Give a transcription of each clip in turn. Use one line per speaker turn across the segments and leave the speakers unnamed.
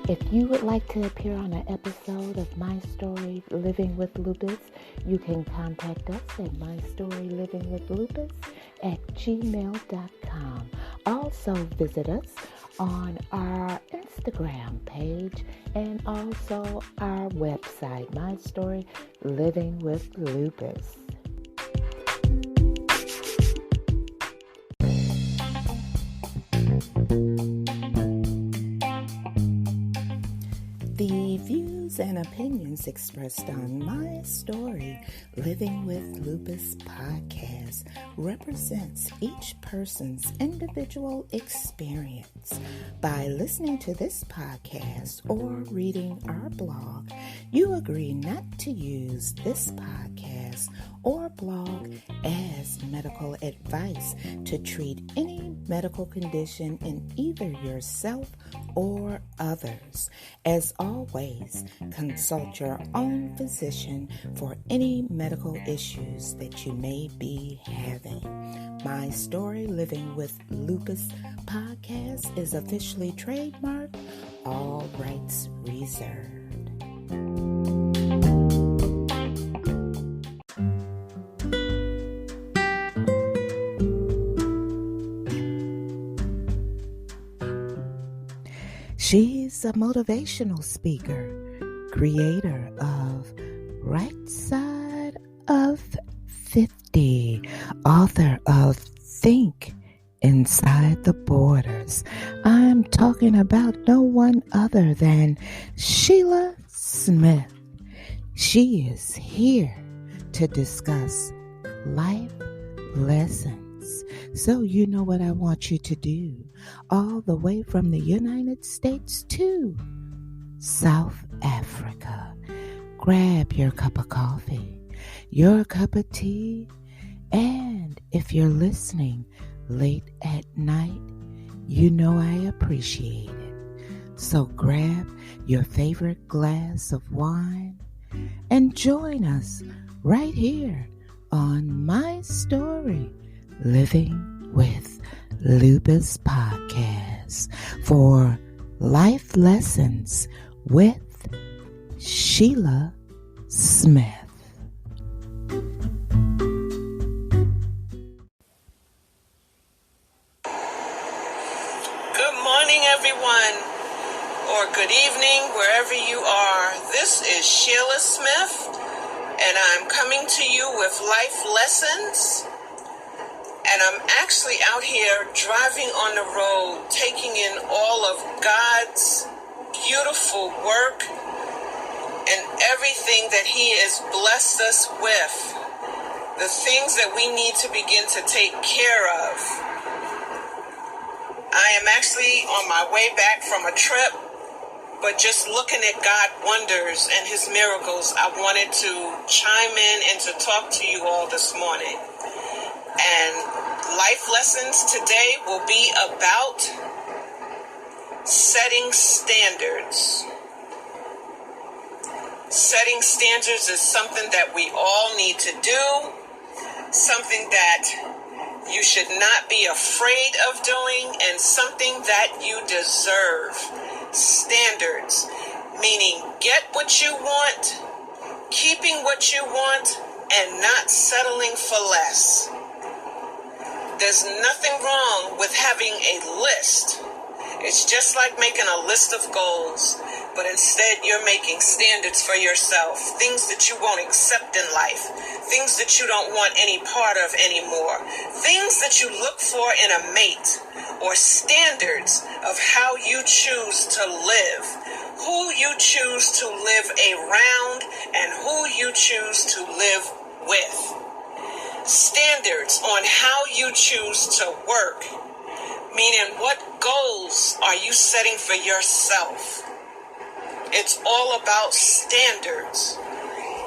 If you would like to appear on an episode of My Story Living with Lupus, you can contact us at mystorylivingwithlupus@gmail.com. Also visit us on our Instagram page and also our website, My Story Living with Lupus. The views and opinions expressed on My Story Living with Lupus podcast represents each person's individual experience. By listening to this podcast or reading our blog, you agree not to use this podcast or blog as medical advice to treat any medical condition in either yourself or others. As always, consult your own physician for any medical issues that you may be having. My Story Living with Lupus podcast is officially trademarked, all rights reserved. She's a motivational speaker, creator of Right Side of 50, author of Think Inside the Borders. I'm talking about no one other than Shelia Smith. She is here to discuss life lessons. So you know what I want you to do, all the way from the United States to South Africa. Grab your cup of coffee, your cup of tea, and if you're listening late at night, you know I appreciate it. So grab your favorite glass of wine and join us right here on My Story Living with Lupus podcast for life lessons with Shelia Smith.
Good morning, everyone, or good evening, wherever you are. This is Shelia Smith, and I'm coming to you with life lessons. And I'm actually out here driving on the road, taking in all of God's beautiful work and everything that He has blessed us with. The things that we need to begin to take care of. I am actually on my way back from a trip, but just looking at God wonders and His miracles, I wanted to chime in and to talk to you all this morning. And life lessons today will be about setting standards. Setting standards is something that we all need to do, something that you should not be afraid of doing, and something that you deserve. Standards, meaning get what you want, keeping what you want, and not settling for less. There's nothing wrong with having a list. It's just like making a list of goals, but instead you're making standards for yourself, things that you won't accept in life, things that you don't want any part of anymore, things that you look for in a mate, or standards of how you choose to live, who you choose to live around, and who you choose to live with. Standards on how you choose to work, meaning what goals are you setting for yourself? It's all about standards.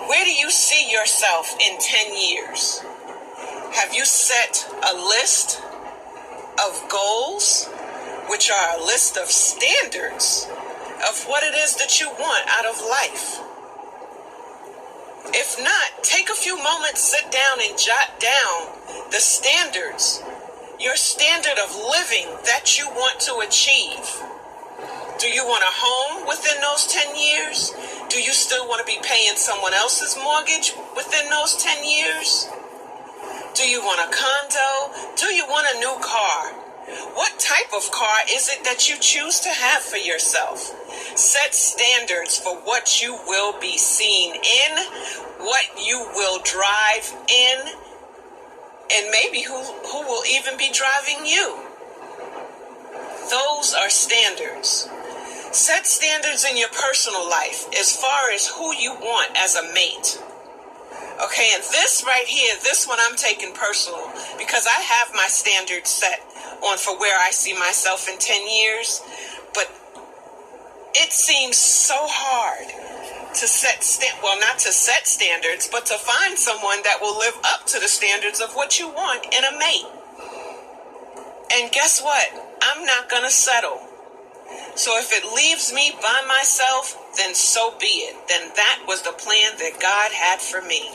Where do you see yourself in 10 years? Have you set a list of goals, which are a list of standards of what it is that you want out of life? If not, take a few moments, sit down and jot down the standards, your standard of living that you want to achieve. Do you want a home within those 10 years? Do you still want to be paying someone else's mortgage within those 10 years? Do you want a condo? Do you want a new car? What type of car is it that you choose to have for yourself? Set standards for what you will be seen in, what you will drive in, and maybe who will even be driving you. Those are standards. Set standards in your personal life as far as who you want as a mate. Okay, and this right here, this one I'm taking personal because I have my standards set on for where I see myself in 10 years. But it seems so hard to not to set standards, but to find someone that will live up to the standards of what you want in a mate. And guess what? I'm not going to settle. So if it leaves me by myself, then so be it. Then that was the plan that God had for me.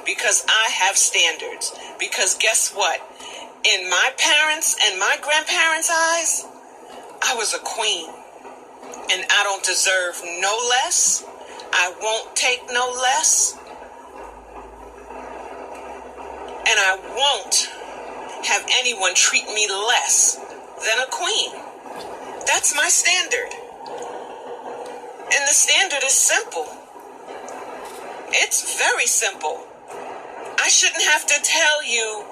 Because I have standards. Because guess what? In my parents' and my grandparents' eyes, I was a queen. And I don't deserve no less. I won't take no less. And I won't have anyone treat me less than a queen. That's my standard. And the standard is simple. It's very simple. I shouldn't have to tell you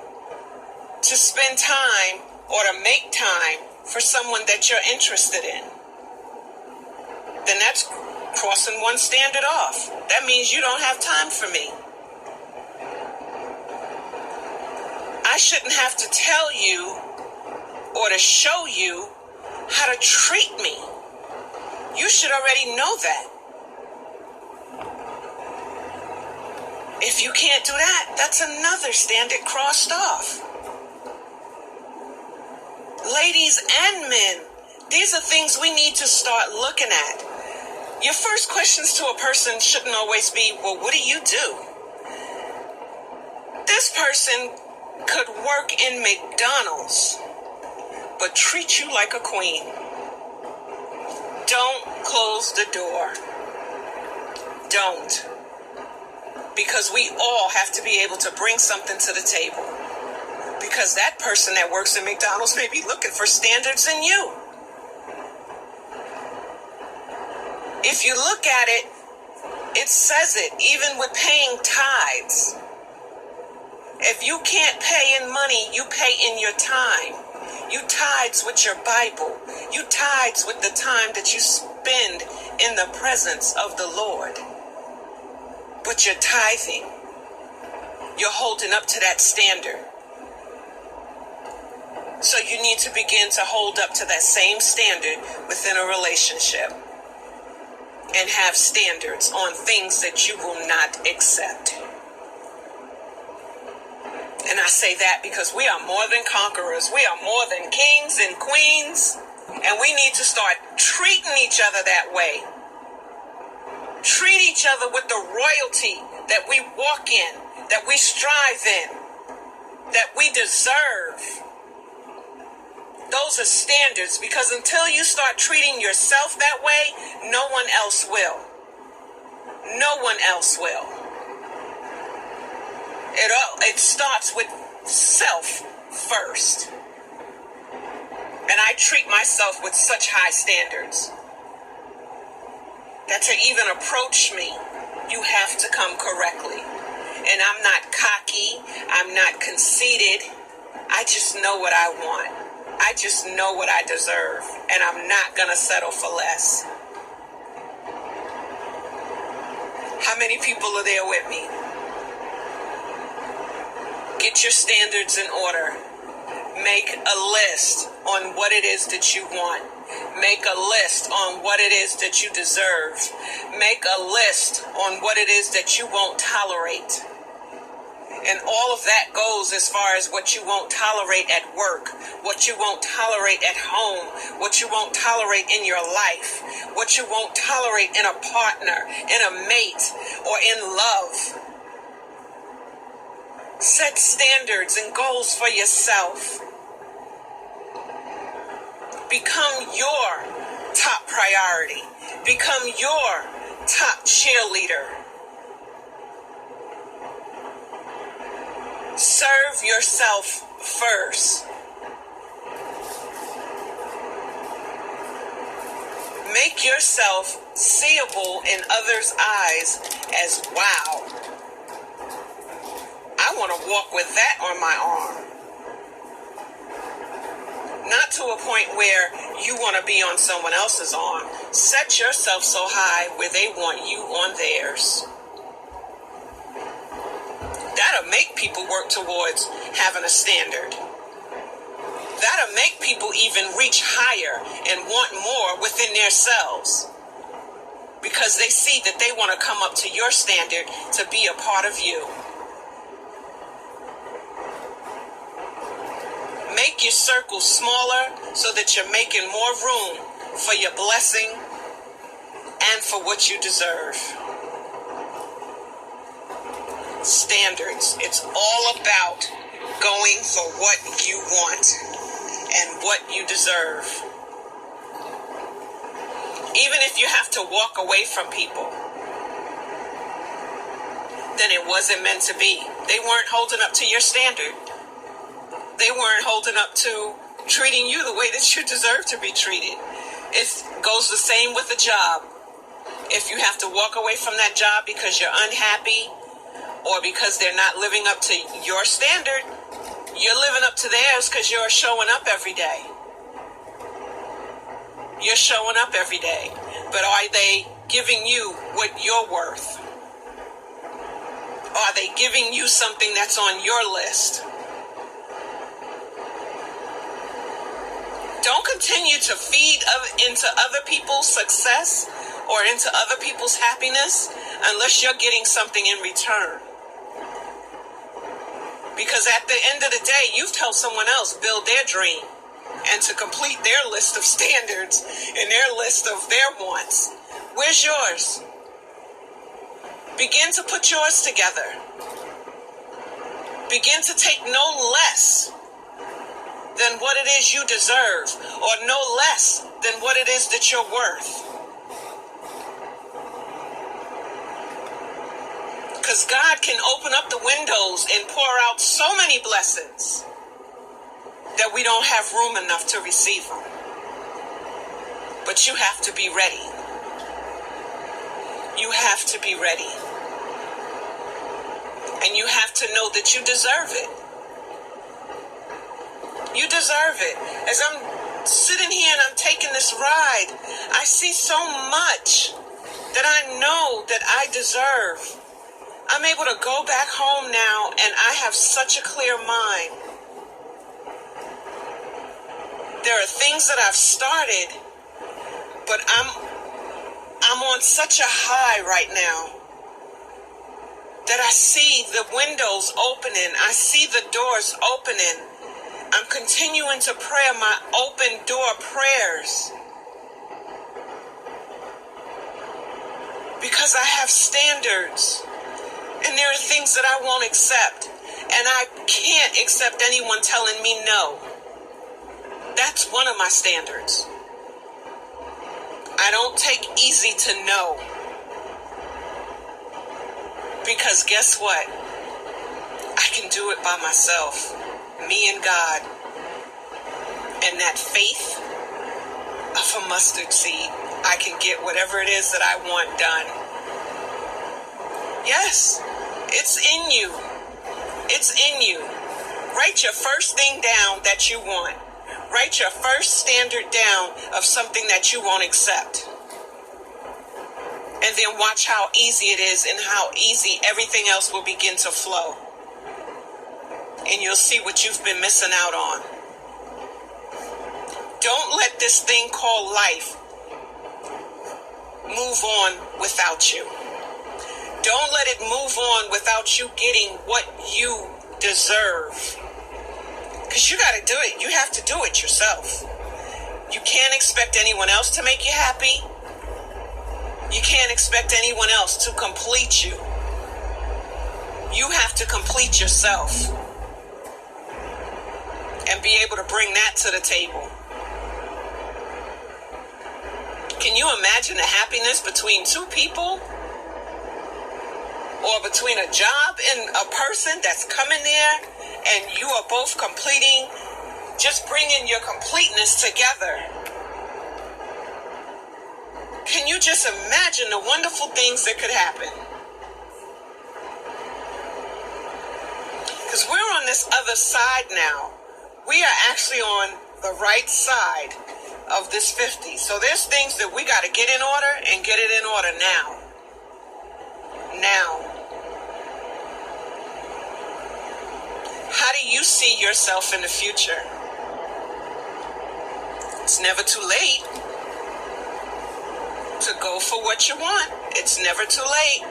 to spend time or to make time for someone that you're interested in. Then that's crossing one standard off. That means you don't have time for me. I shouldn't have to tell you or to show you how to treat me. You should already know that. If you can't do that, that's another standard crossed off. Ladies and men, these are things we need to start looking at. Your first questions to a person shouldn't always be, well, what do you do? This person could work in McDonald's, but treat you like a queen. Don't close the door. Don't. Because we all have to be able to bring something to the table. Because that person that works at McDonald's may be looking for standards in you. If you look at it, it says it, even with paying tithes. If you can't pay in money, you pay in your time. You tithes with your Bible. You tithes with the time that you spend in the presence of the Lord. But you're tithing. You're holding up to that standard. So you need to begin to hold up to that same standard within a relationship. And have standards on things that you will not accept. And I say that because we are more than conquerors. We are more than kings and queens. And we need to start treating each other that way. Treat each other with the royalty that we walk in, that we strive in, that we deserve. Those are standards, because until you start treating yourself that way, no one else will. No one else will. It starts with self first. And I treat myself with such high standards that to even approach me, you have to come correctly. And I'm not cocky. I'm not conceited. I just know what I want. I just know what I deserve, and I'm not going to settle for less. How many people are there with me? Get your standards in order. Make a list on what it is that you want. Make a list on what it is that you deserve. Make a list on what it is that you won't tolerate. And all of that goes as far as what you won't tolerate at work, what you won't tolerate at home, what you won't tolerate in your life, what you won't tolerate in a partner, in a mate, or in love. Set standards and goals for yourself. Become your top priority. Become your top cheerleader. Serve yourself first. Make yourself seeable in others' eyes as wow. I want to walk with that on my arm. Not to a point where you want to be on someone else's arm. Set yourself so high where they want you on theirs. That'll make people work towards having a standard. That'll make people even reach higher and want more within themselves. Because they see that they want to come up to your standard to be a part of you. Make your circle smaller so that you're making more room for your blessing and for what you deserve. Standards. It's all about going for what you want and what you deserve. Even if you have to walk away from people, then it wasn't meant to be. They weren't holding up to your standard. They weren't holding up to treating you the way that you deserve to be treated. It goes the same with a job. If you have to walk away from that job because you're unhappy or because they're not living up to your standard, you're living up to theirs because you're showing up every day. You're showing up every day. But are they giving you what you're worth? Are they giving you something that's on your list? Don't continue to feed into other people's success or into other people's happiness unless you're getting something in return. Because at the end of the day, you've helped someone else build their dream and to complete their list of standards and their list of their wants. Where's yours? Begin to put yours together. Begin to take no less than what it is you deserve, or no less than what it is that you're worth. Because God can open up the windows and pour out so many blessings that we don't have room enough to receive them. But you have to be ready. You have to be ready. And you have to know that you deserve it. You deserve it. As I'm sitting here and I'm taking this ride, I see so much that I know that I deserve. I'm able to go back home now and I have such a clear mind. There are things that I've started, but I'm on such a high right now that I see the windows opening. I see the doors opening. I'm continuing to pray my open door prayers because I have standards and there are things that I won't accept, and I can't accept anyone telling me no. That's one of my standards. I don't take easy to no, because guess what? I can do it by myself. Me and God, and that faith of a mustard seed, I can get whatever it is that I want done. Yes, it's in you. It's in you. Write your first thing down that you want. Write your first standard down of something that you won't accept. And then watch how easy it is and how easy everything else will begin to flow. And you'll see what you've been missing out on. Don't let this thing called life move on without you. Don't let it move on without you getting what you deserve. Because you got to do it. You have to do it yourself. You can't expect anyone else to make you happy. You can't expect anyone else to complete you. You have to complete yourself. And be able to bring that to the table. Can you imagine the happiness between two people? Or between a job and a person that's coming there and you are both completing, just bringing your completeness together. Can you just imagine the wonderful things that could happen? Because we're on this other side now. We are actually on the right side of this 50. So there's things that we got to get in order and get it in order now. Now. How do you see yourself in the future? It's never too late to go for what you want. It's never too late.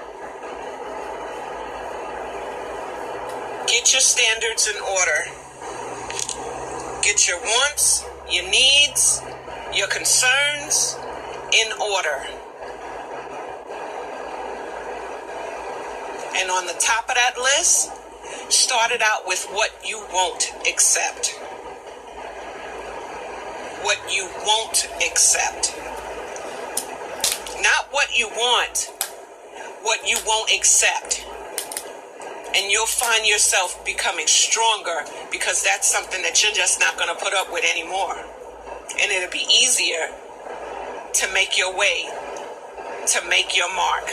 Get your standards in order. Get your wants, your needs, your concerns in order. And on the top of that list, start it out with what you won't accept. What you won't accept. Not what you want, what you won't accept. And you'll find yourself becoming stronger because that's something that you're just not going to put up with anymore. And it'll be easier to make your way, to make your mark.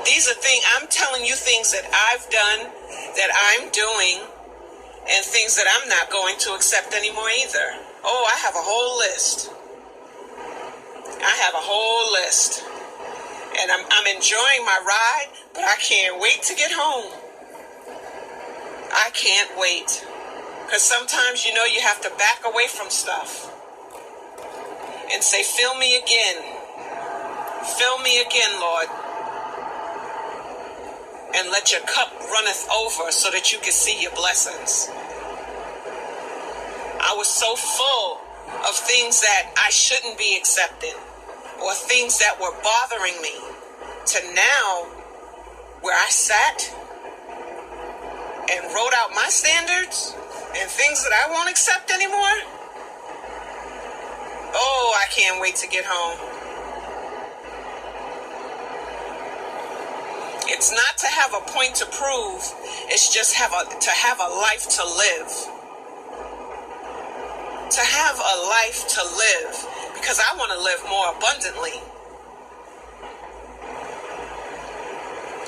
These are things, I'm telling you things that I've done, that I'm doing, and things that I'm not going to accept anymore either. Oh, I have a whole list. I have a whole list. And I'm enjoying my ride, but I can't wait to get home. I can't wait. Because sometimes, you have to back away from stuff. And say, fill me again. Fill me again, Lord. And let your cup runneth over so that you can see your blessings. I was so full of things that I shouldn't be accepting or things that were bothering me to now where I sat and wrote out my standards and things that I won't accept anymore. Oh, I can't wait to get home. It's not to have a point to prove. It's just to have a life to live. To have a life to live. Because I want to live more abundantly.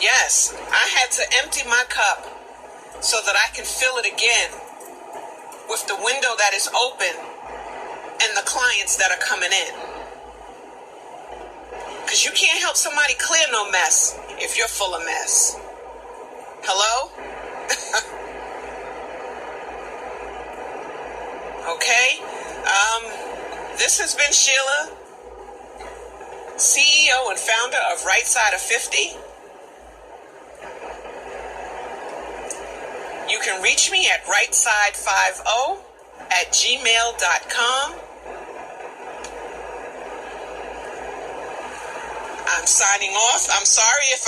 Yes, I had to empty my cup so that I can fill it again with the window that is open and the clients that are coming in. Because you can't help somebody clear no mess if you're full of mess. Hello? Okay? This has been Sheila, CEO and founder of Right Side of 50. You can reach me at rightside50@gmail.com. I'm signing off. I'm sorry if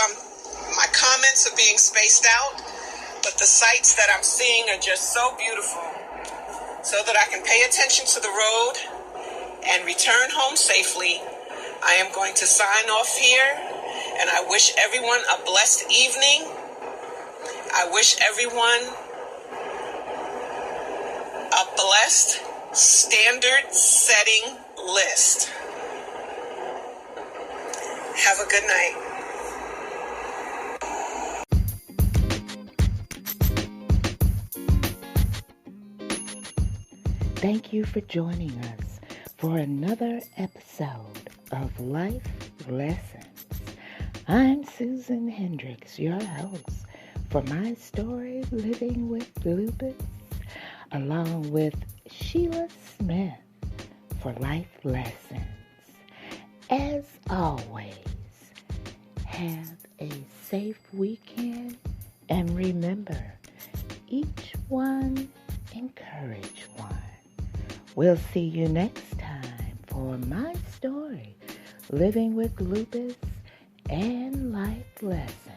my comments are being spaced out, but the sights that I'm seeing are just so beautiful. So that I can pay attention to the road and return home safely, I am going to sign off here, and I wish everyone a blessed evening. I wish everyone a blessed standard-setting list. Have a good night.
Thank you for joining us for another episode of Life Lessons. I'm Susan Hendricks, your host for my story, Living with Lupus, along with Shelia Smith for Life Lessons. As always, have a safe weekend, and remember, each one encourage one. We'll see you next time for my story, Living with Lupus and Life Lessons.